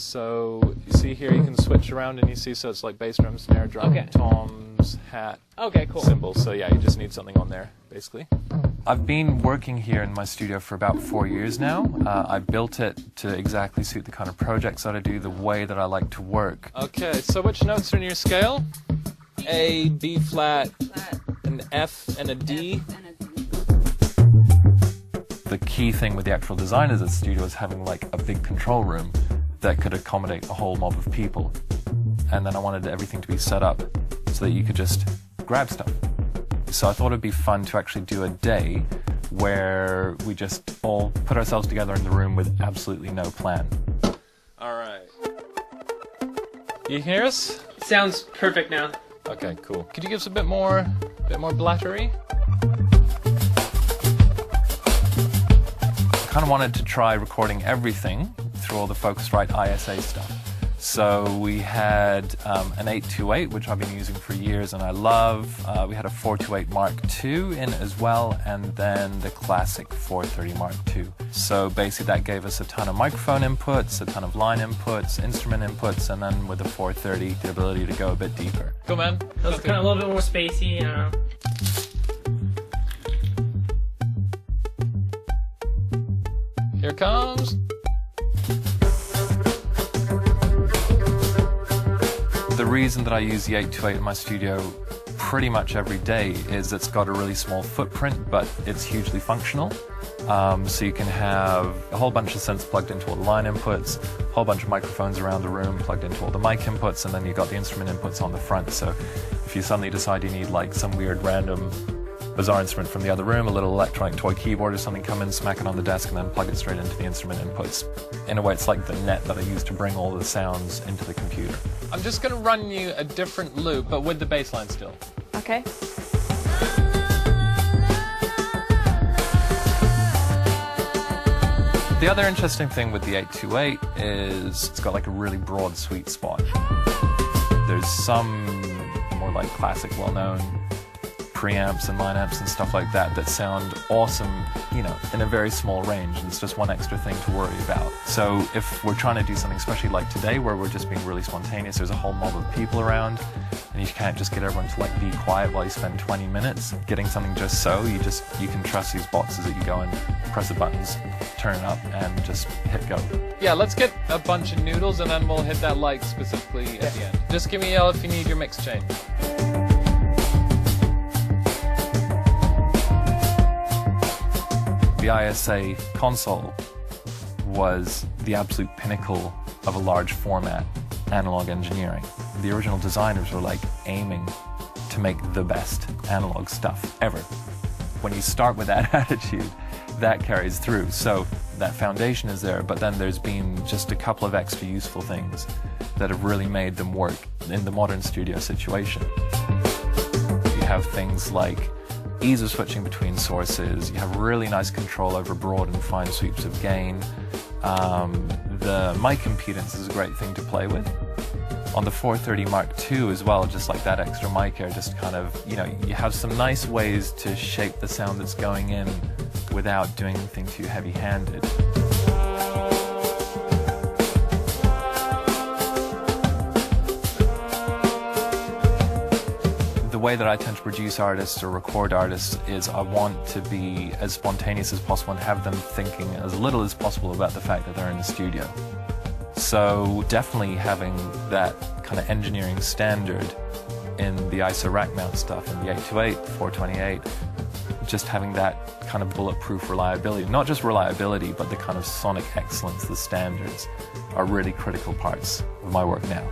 So you see here, you can switch around and you see, so it's like bass drum, snare drum, toms, hat, cymbals. So yeah, you just need something on there, basically. I've been working here in my studio for about 4 years now. I built it to exactly suit the kind of projects that I do, the way that I like to work. Okay, so which notes are in your scale? A, B flat, an F and a D. The key thing with the actual design of the studio is having like a big control room that could accommodate a whole mob of people. And then I wanted everything to be set up so that you could just grab stuff. So I thought it'd be fun to actually do a day where we just all put ourselves together in the room with absolutely no plan. All right. You hear us? Sounds perfect now. Okay, cool. Could you give us a bit more blattery? I kind of wanted to try recording everything through all the Focusrite ISA stuff. So we had an 828, which I've been using for years and I love. We had a 428 Mark II in as well, and then the classic 430 Mark II. So basically that gave us a ton of microphone inputs, a ton of line inputs, instrument inputs, and then with the 430, the ability to go a bit deeper. Cool, man. That was kind of a little bit more spacey, Here it comes. The reason that I use the 828 in my studio pretty much every day is it's got a really small footprint, but it's hugely functional. So you can have a whole bunch of synths plugged into all the line inputs, a whole bunch of microphones around the room plugged into all the mic inputs, and then you've got the instrument inputs on the front. So if you suddenly decide you need like some weird random bizarre instrument from the other room, a little electronic toy keyboard or something, come in, smack it on the desk, and then plug it straight into the instrument inputs. In a way, it's like the net that I use to bring all the sounds into the computer. I'm just going to run you a different loop, but with the bass line still. Okay. The other interesting thing with the 828 is it's got like a really broad sweet spot. There's some more like classic, well-known preamps and line amps and stuff like that that sound awesome, you know, in a very small range, and it's just one extra thing to worry about. So if we're trying to do something, especially like today where we're just being really spontaneous, there's a whole mob of people around, and you can't just get everyone to like be quiet while you spend 20 minutes getting something just so. You can trust these boxes that you go and press the buttons, turn it up, and just hit go. Yeah, let's get a bunch of noodles and then we'll hit that like specifically at the end. Just give me a yell if you need your mix change. The ISA console was the absolute pinnacle of a large format analog engineering. The original designers were like aiming to make the best analog stuff ever. When you start with that attitude, that carries through. So that foundation is there, but then there's been just a couple of extra useful things that have really made them work in the modern studio situation. You have things like ease of switching between sources, you have really nice control over broad and fine sweeps of gain. The mic impedance is a great thing to play with. On the 430 Mark II as well, just like that extra mic air, just kind of, you know, you have some nice ways to shape the sound that's going in without doing anything too heavy-handed. The way that I tend to produce artists or record artists is I want to be as spontaneous as possible and have them thinking as little as possible about the fact that they're in the studio. So definitely having that kind of engineering standard in the ISA rack mount stuff, in the 828, 428, just having that kind of bulletproof reliability, not just reliability, but the kind of sonic excellence, the standards, are really critical parts of my work now.